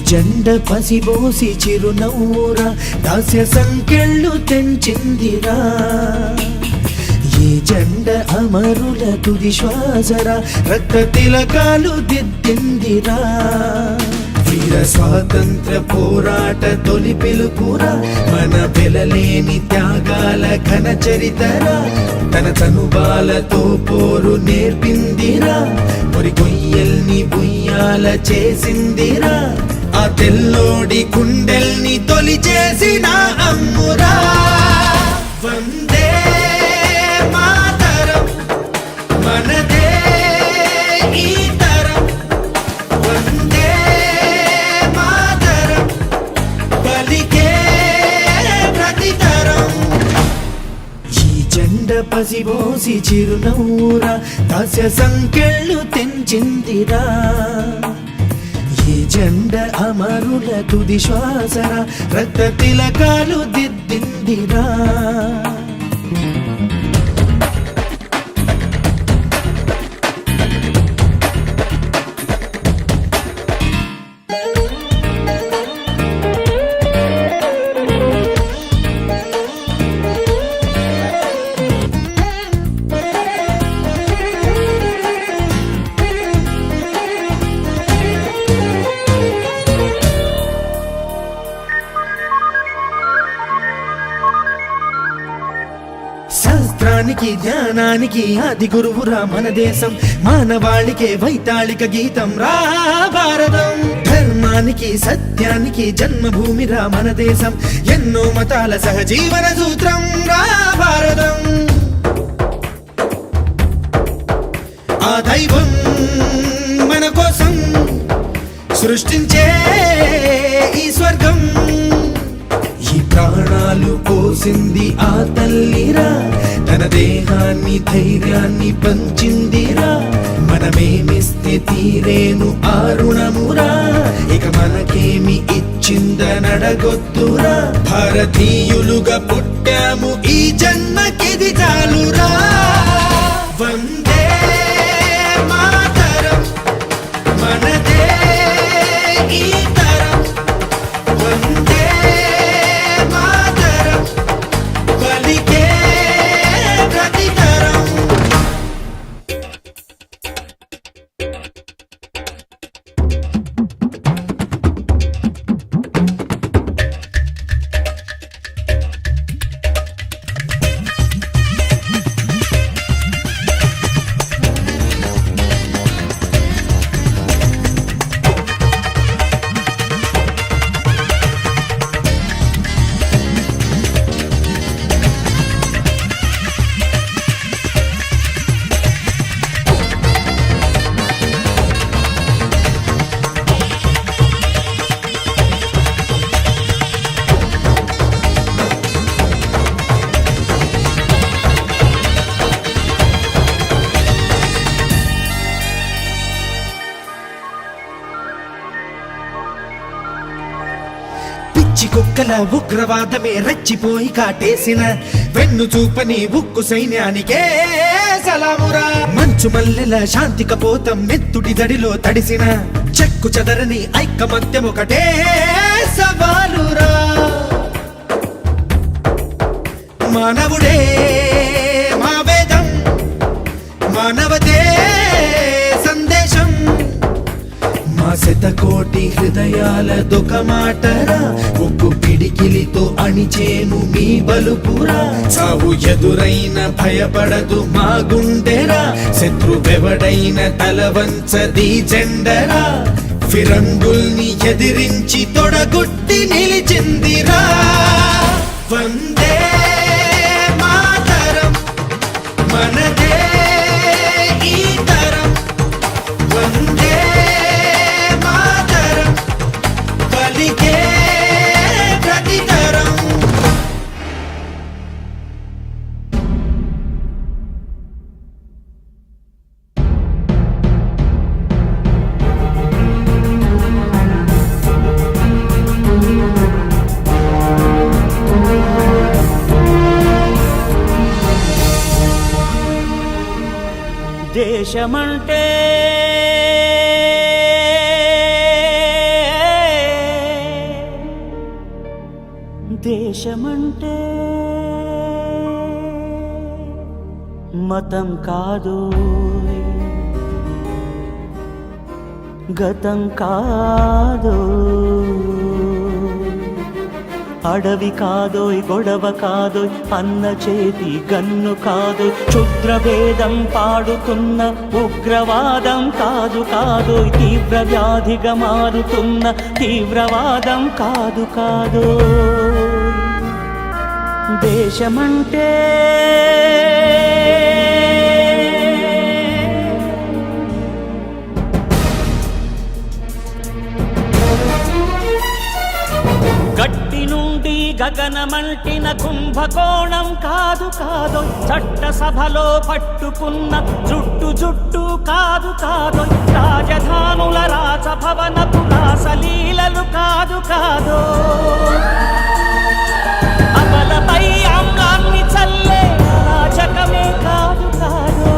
జెండ పసిబోసి చిరునవ్వురా దాస్య సంకెళ్ళు తెంచిందిరా ఈ జెండ అమరుల తుది శ్వాసరా రక్త తిలకాలు దిద్దిందిరా వీర స్వాతంత్ర పోరాట తొలి పిలుపురా మన వెలలేని త్యాగాల ఘన చరితరా తన తనుబాలతో పోరు నేర్పిందిరా మరి కొయ్యల్ని బుయ్యాల చేసిందిరా ఆ తెల్లోడి గుండెల్ని తొలి చేసిన అమ్మురా వందే మాతరం మనదే ఈ తరం వందే మాతరం పలికే ప్రతితరం ఈ జెండ పసిబోసి చిరునవ్వురా దాస్య సంకెళ్ళు తెంచిందిరా ఈ జెండ అమరుల తుది శ్వాసరా రక్త తిలకాలు దిద్దిందిరా శాస్త్రానికి జ్ఞానానికి ఆది గురువురా మన దేశం మానవాళికే వైతాళిక గీతం రా భారతం ధర్మానికి సత్యానికి జన్మభూమిరా మన దేశం ఎన్నో మతాల సహజీవన సూత్రం రా భారతం ఆ దైవం మన కోసం సృష్టించే ఈ స్వర్గం ఈ ప్రాణాలు పోసింది ఆ తల్లిరా తన దేహాన్ని ధైర్యాన్ని పంచిందిరా మనమేమిస్తే తీరేను ఆ రుణమురా ఇక మనకేమి ఇచ్చిందనడగొద్దురా భారతీయులుగా పుట్టాము ఈ జన్మకిది చాలురా వందే మాతరం మనదే ఈ తరం వందే మాతరం పలికే ప్రతితరం కుక్కల ఉగ్రవాదమే రెచ్చిపోయి కాటేసిన వెన్ను చూపని ఉక్కు సైన్యానికే సలామురా మంచు మల్లెల శాంతి కపోతం మెత్తుడి దడిలో తడిసిన చెక్కు చెదరని ఐకమత్యం ఒకటే సవాలురా మానవుడే మా వేదం మానవతే సందేశం మా శతకోటి హృదయాల దొక మాటరా ఒక్కు పిడికిలితో అణిచేను మీ బలుపురా చావు ఎదురైన భయపడదు మా గుండెరా శత్రువెవడైన తలవంచది జెండరా ఫిరంగుల్ని ఎదిరించి తొడగొట్టి నిలిచిందిరా వందే మాతరం మనదే ఈ తరం వందే మాతరం పలికే ప్రతితరం దేశమంటే దేశమంటే మతం కాదు, గతం కాదు, అడవి కాదోయ్, గొడవ కాదోయ్, అన్న చేతి గన్ను కాదోయ్, క్షుద్రభేదం పాడుతున్న ఉగ్రవాదం కాదు కాదోయ్, తీవ్ర వ్యాధిగా మారుతున్న తీవ్రవాదం కాదు కాదోయ్. దేశమంటే గట్టి నుండి గగనమంటిన కుంభకోణం కాదు కాదు, చట్టసభలో పట్టుకున్న జుట్టు జుట్టు కాదు కాదు, రాజధానుల రాజభవనపు రాసలీలలు కాదు కాదు, అమలపై ఆమ్లాన్ని చల్లే రాజకమే కాదు కాదు,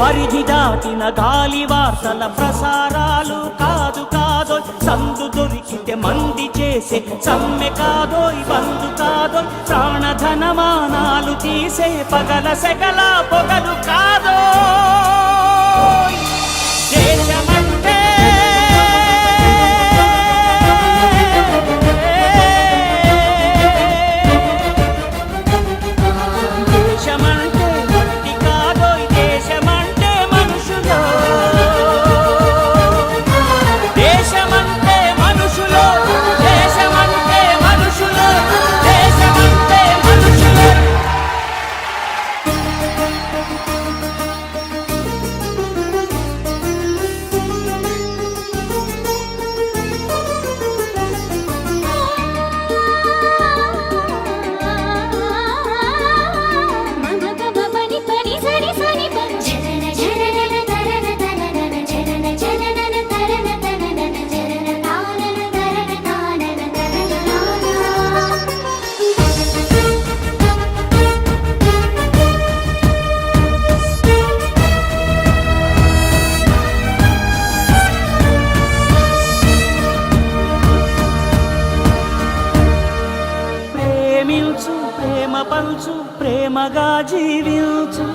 పరిధి దాటిన గాలి వార్తల ప్రసారాలు కాదు కాదో, సందు దొరికితే మంది చేసే సమ్మె కాదోయ్, బంధు కాదోయ్, ప్రాణధనమానాలు తీసే పగల సెగల పొగలు కాదో. దేశమంటే పంచు, ప్రేమగా జీవించు,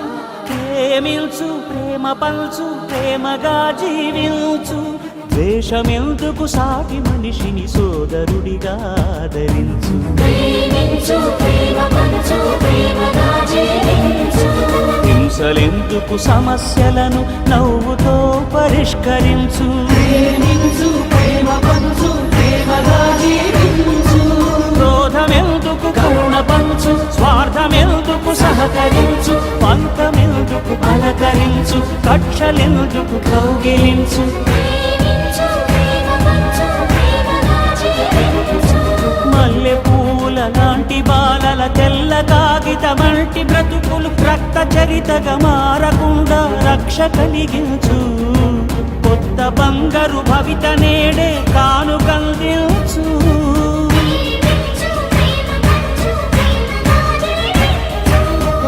ప్రేమించు, ప్రేమ పంచు, ప్రేమగా జీవించు, ద్వేషమెందుకు సాటి మనిషిని సోదరుడిగా ఆదరించు, హింసలెందుకు సమస్యలను నవ్వుతో పరిష్కరించు, క్రోధమెందుకు కరుణ పంచు, స్వార్థమెందుకు సహకరించు, పంతమెందుకు పలకరించు, కక్షలెందుకు కౌగిలించు, మల్లె పూల లాంటి బాలల తెల్ల కాగితమంటి బ్రతుకులు రక్త చరితగా మారకుండా రక్ష కలిగించు, కొత్త బంగారు భవిత నేడే కానుకందించు.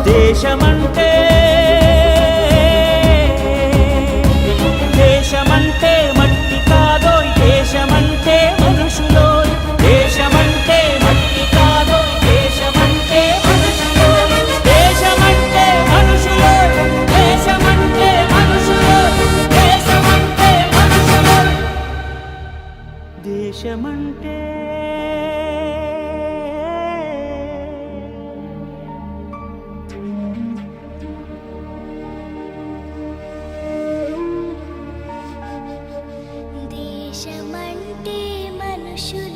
దేశమంటే దేశమంటే మట్టి కాదోయ్, దేశమంటే మనుషులోయ్, దేశమంటే మట్టి కాదోయ్, దేశమంటే మనుషులోయ్, దేశమంటే మనుషులోయ్, దేశమంటే మనుషులోయ్, దేశమంటే మనుషులోయ్, దేశమంటే దేశమంటే మనుషులు.